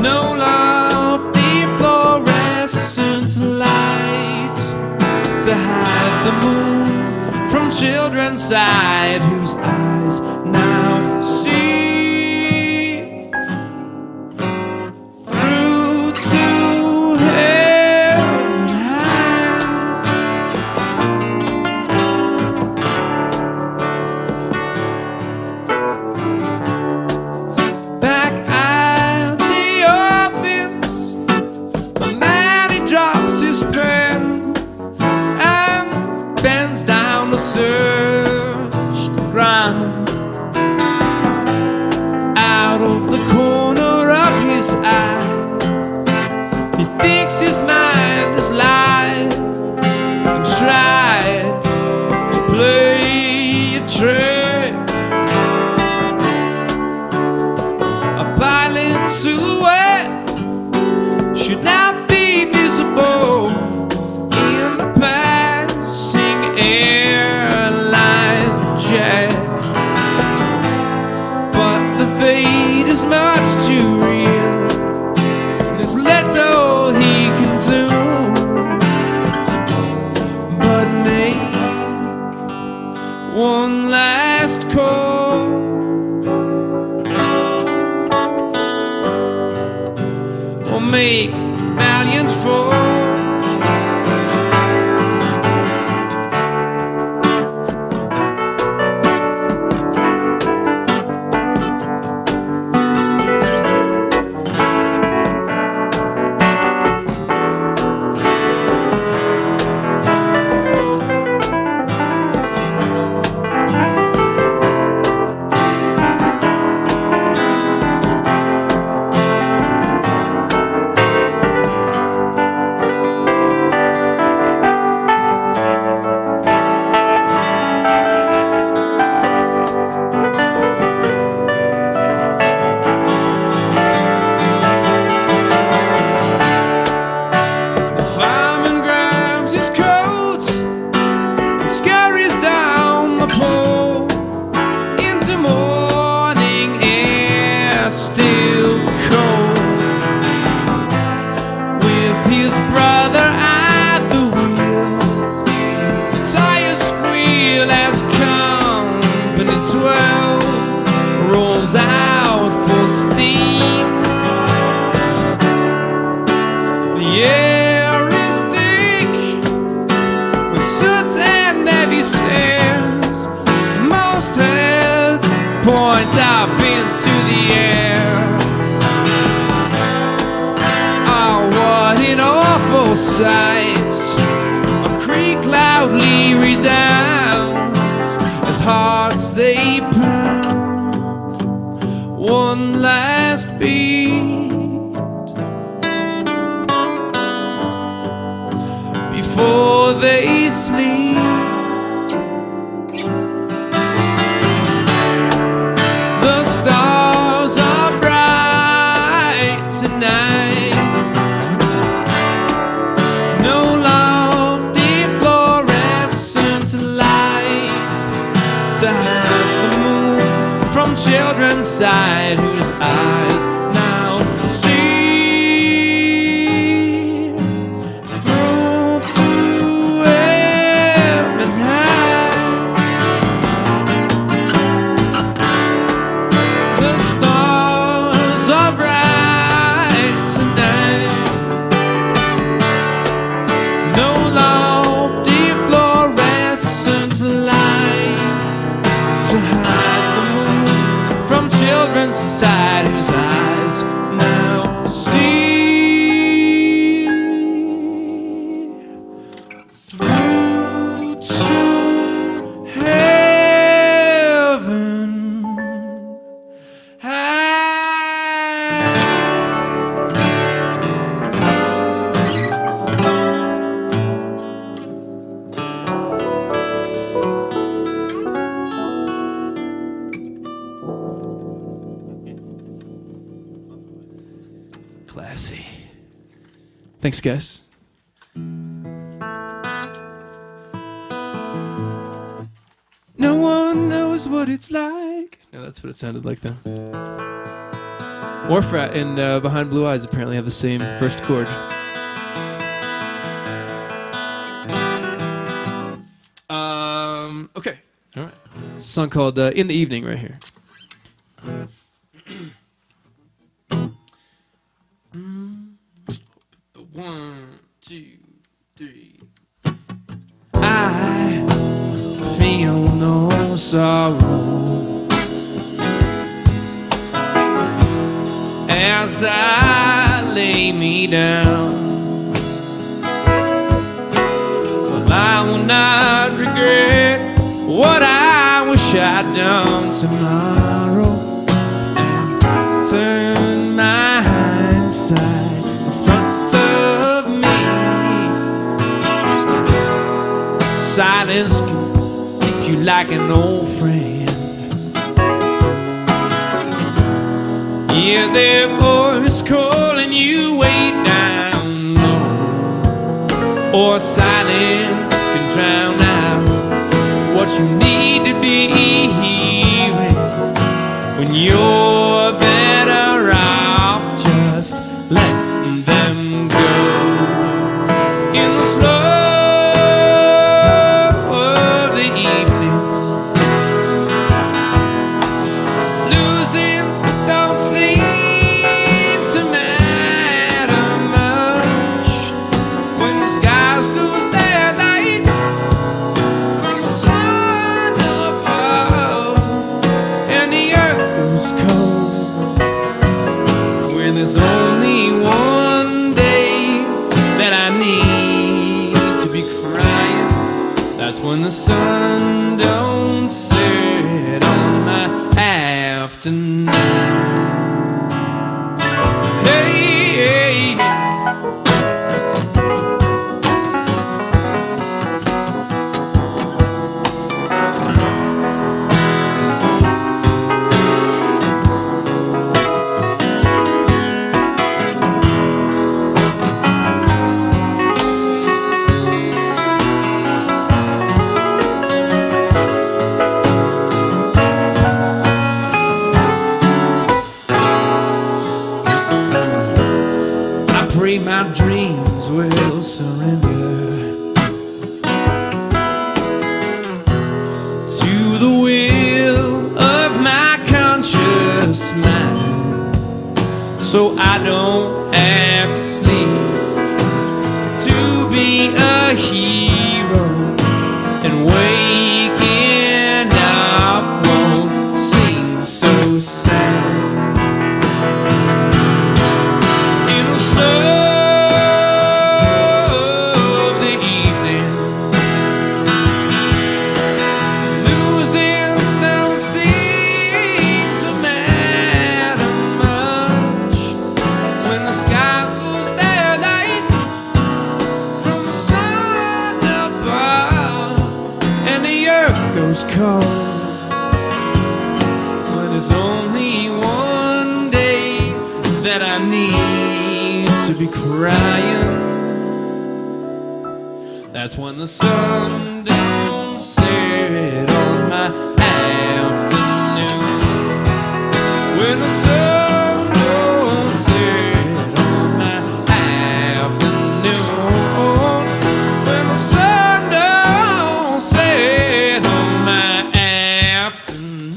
No lofty fluorescent light to hide the moon from children's sight, whose eyes now see through to heaven high. Back at the office, the man he drops his pen and bends down to search the ground. Out of the corner of his eye, he thinks his mind is live and tried to play a trick. A pilot's silhouette should not be visible in the passing airline jet, but the fate is much too real. There's little he can do but make one last call. Or make valiant fall. sights. A creak loudly resounds as hearts they pound. One last beat before they sleep. The stars are bright tonight. No lofty fluorescent light to hide the moon from children's sight, whose eyes now see through to heaven high. The stars are bright tonight. No lofty fluorescent lights to hide the moon from children's sight, whose eyes now see through to heaven high. Classy. Thanks, guys. No one knows what it's like. No, that's what it sounded like, though. Warfrat and Behind Blue Eyes apparently have the same first chord. Okay. All right. It's a song called In the Evening right here. One, two, three. I feel no sorrow as I lay me down. Well, I will not regret what I wish I'd done tomorrow, and turn my hindsight in front of me. Silence can keep you like an old friend. Yeah, their voice calling you way down low, or silence can drown out what you need to be hearing when you're better off just letting them go. In the slow of the evening, losing don't seem to matter much when the skies lose their light from the sun above and the earth goes cold. When there's only one day that I need to be crying, that's when the sun don't set on my afternoon. Hey, hey, hey. Pray my dreams will surrender to the will of my conscious mind, so I don't have to sleep to be a hero, and waking up won't seem so sad. In the slow the skies lose their light from the sun above, and the earth goes cold. But there's only one day that I need to be crying. That's when the sun don't set on my afternoon. When the sun don't set on my afternoon. When the sun don't set on my afternoon.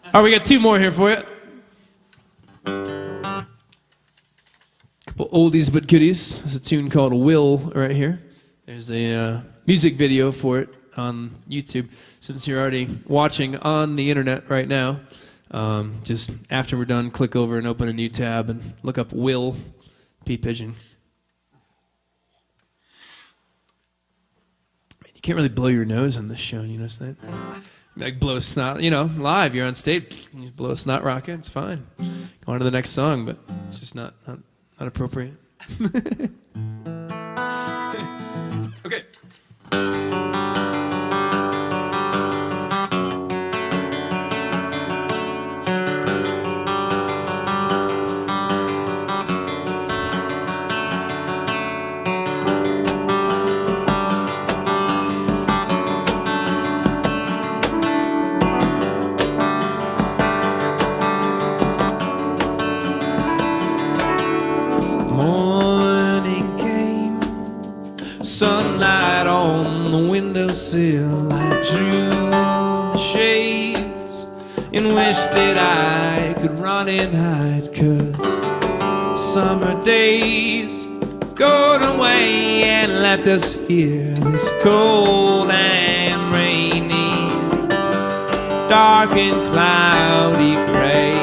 All right, we got two more here for you. Couple oldies but goodies. There's a tune called Will right here. There's a music video for it on YouTube. Since you're already watching on the internet right now, just after we're done, click over and open a new tab and look up Will Pidgeon. You can't really blow your nose on this show, you notice that? Like blow a snot, you know, live, you're on stage, you blow a snot rocket, it's fine. Go on to the next song, but it's just not appropriate. Okay. Sunlight on the windowsill, I drew the shades and wished that I could run and hide, 'cause summer days have gone away and left us here, this cold and rainy, dark and cloudy gray.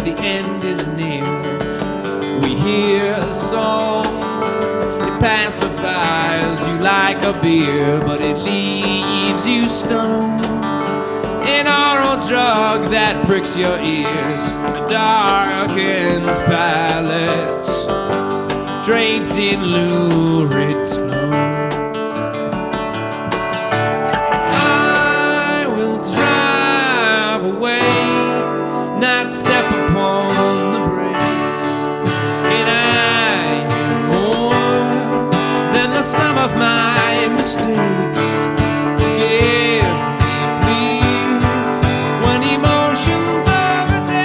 The end is near. We hear a song, it pacifies you like a beer, but it leaves you stoned. An oral drug that pricks your ears, darkens palates, draped in lurid tones. I will drive away, not step upon the brakes, and I am more than the sum of my mistakes. Forgive me, please, when emotions overtake.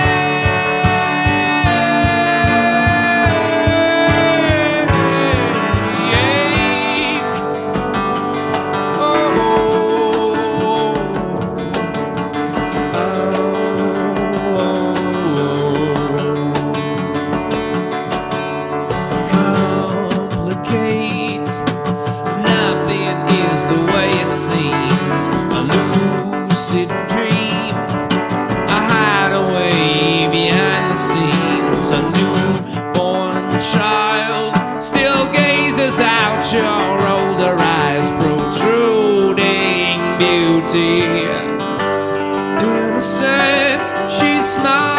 The way it seems, a lucid dream, a hideaway behind the scenes. A newborn child still gazes out your older eyes, protruding beauty. Innocent, she smiles.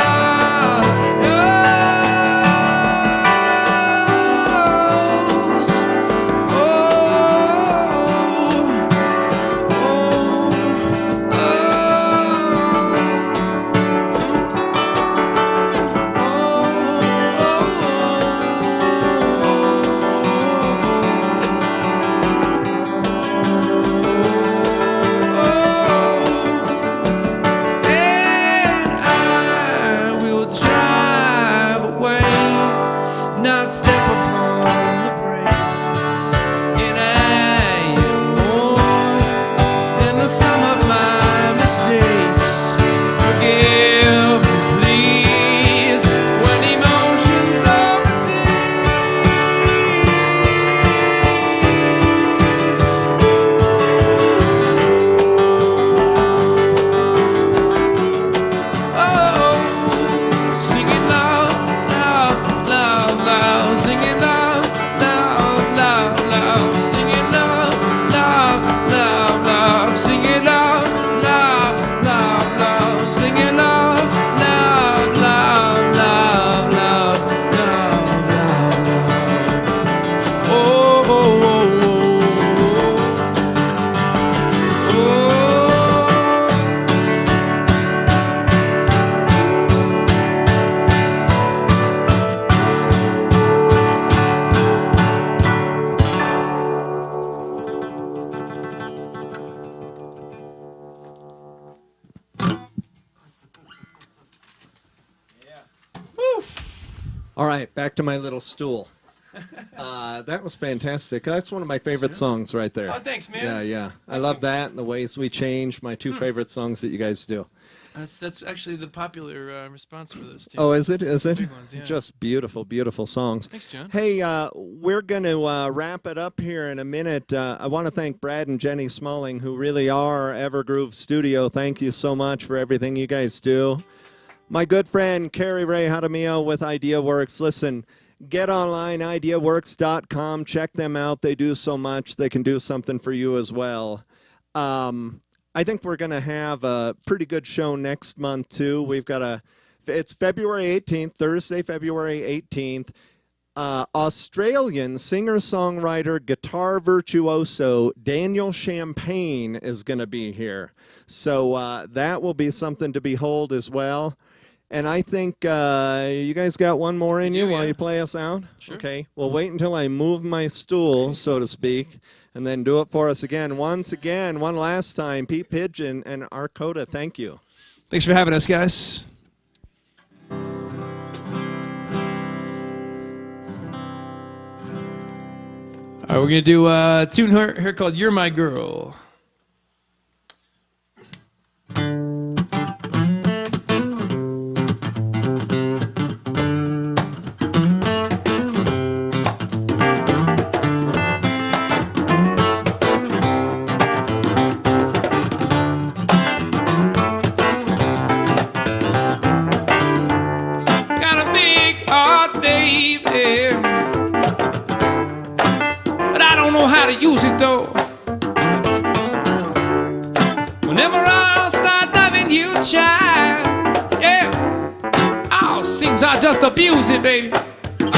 Oh, All right, back to my little stool. That was fantastic. That's one of my favorite songs right there. Oh, thanks, man. Yeah, yeah. I love that and the ways we change. My two favorite songs that you guys do. That's actually the popular response for those two. Oh, is it? Is it? Big ones, yeah. Just beautiful, beautiful songs. Thanks, John. Hey, we're going to wrap it up here in a minute. I want to thank Brad and Jenny Smalling, who really are Evergroove Studio. Thank you so much for everything you guys do. My good friend Carrie Ray Jaramillo with Eyedea Worx. Listen, get online, EyedeaWorx.com. Check them out. They do so much. They can do something for you as well. I think we're going to have a pretty good show next month, too. We've got it's February 18th, Thursday, February 18th. Australian singer-songwriter, guitar virtuoso Daniel Champagne is going to be here. So that will be something to behold as well. And I think you guys got one more in you while you play us out? Sure. Okay. Well, wait until I move my stool, so to speak, and then do it for us again. Once again, one last time, Pete Pidgeon and Arcota, thank you. Thanks for having us, guys. All right, we're going to do a tune here called You're My Girl. Use it though. Whenever I start loving you, child, yeah, oh, seems I just abuse it, baby. Alright.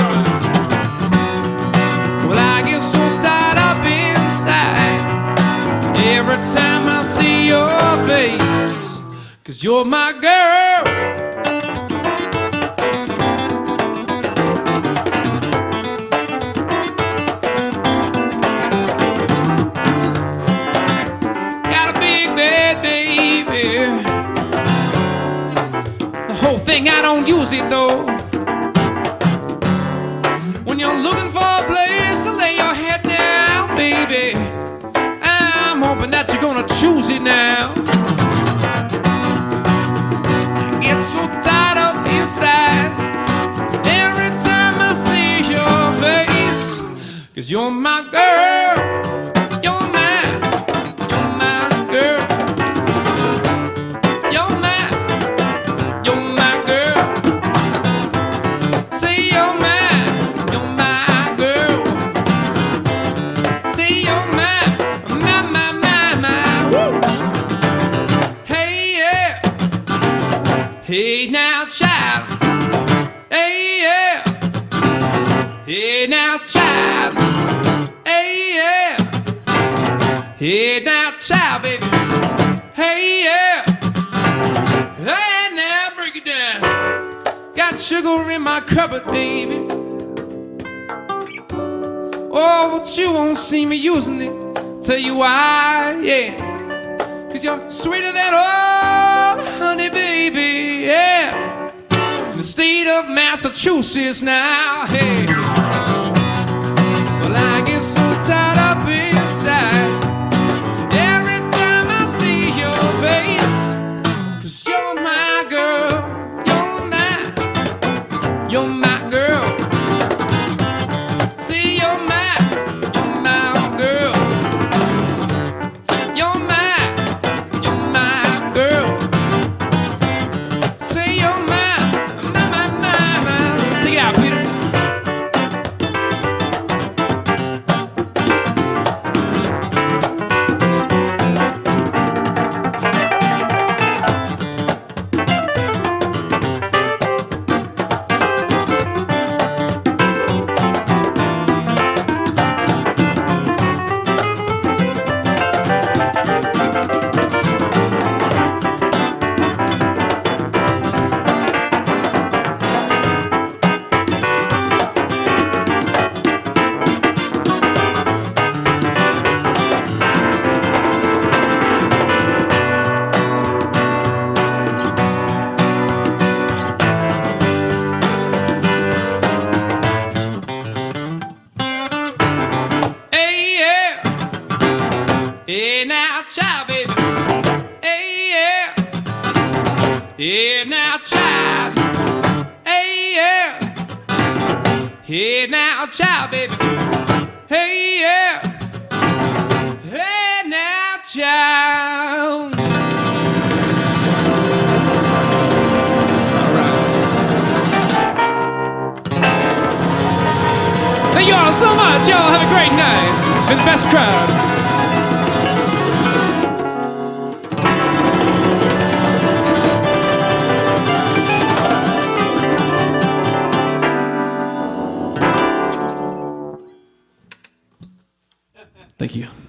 Well, I get so tied up inside every time I see your face, 'cause you're my girl. I don't use it though. When you're looking for a place to lay your head down, baby, I'm hoping that you're gonna choose it now. I get so tied up inside every time I see your face, 'cause you're my girl. You're my girl. You're my Hey now, child. Hey, yeah. Hey now, child. Hey, yeah. Hey now, child, baby. Hey, yeah. Hey now, break it down. Got sugar in my cupboard, baby. Oh, but you won't see me using it. Tell you why, yeah. 'Cause you're sweeter than all honey, baby, yeah. In the state of Massachusetts now, hey. Well, I get so tied up inside every time I see your face, 'cause you're my girl, you're my girl. See, you're my girl. You're my girl. Say you're my. Take it out, Peter. Yeah, now, child. Hey, yeah. Hey, now, child, baby. Hey, yeah. Hey, now, child. All right. Thank you all so much. Y'all have a great night. Been the best crowd. Thank you.